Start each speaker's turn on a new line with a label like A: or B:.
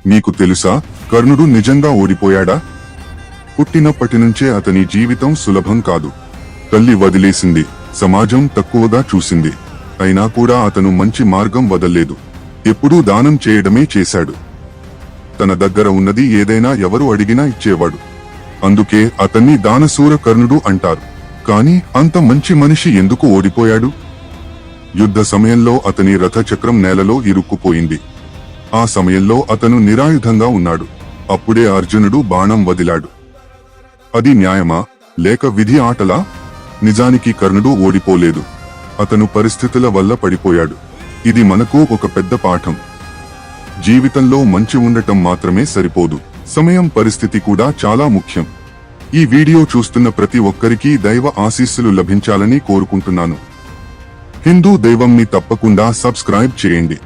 A: మీకు తెలుసా, కర్ణుడు నిజంగా ఓడిపోయాడా? పుట్టినప్పటి నుంచే అతని జీవితం సులభం కాదు. తల్లి వదిలేసింది, సమాజం తక్కువగా చూసింది. అయినా కూడా అతను మంచి మార్గం వదల్లేదు. ఎప్పుడూ దానం చేయడమే చేశాడు. తన దగ్గర ఉన్నది ఏదైనా ఎవరు అడిగినా ఇచ్చేవాడు. అందుకే అతన్ని దానశూర కర్ణుడు అంటారు. కాని అంత మంచి మనిషి ఎందుకు ఓడిపోయాడు? యుద్ధ సమయంలో అతని రథచక్రం నేలలో ఇరుక్కుపోయింది. ఆ సమయంలో అతను నిరాయుధంగా ఉన్నాడు. అప్పుడే అర్జునుడు బాణం వదిలాడు. అది న్యాయమా, లేక విధి ఆటలా? నిజానికి కర్ణుడు ఓడిపోలేదు. అతను పరిస్థితుల వల్ల పడిపోయాడు. ఇది మనకు ఒక పెద్ద పాఠం. జీవితంలో మంచి ఉండటం మాత్రమే సరిపోదు, సమయం, పరిస్థితి కూడా చాలా ముఖ్యం. ఈ వీడియో చూస్తున్న ప్రతి ఒక్కరికి దైవ ఆశీస్సులు లభించాలని కోరుకుంటున్నాను. హిందూ దైవంని తప్పకుండా సబ్స్క్రైబ్ చేయండి.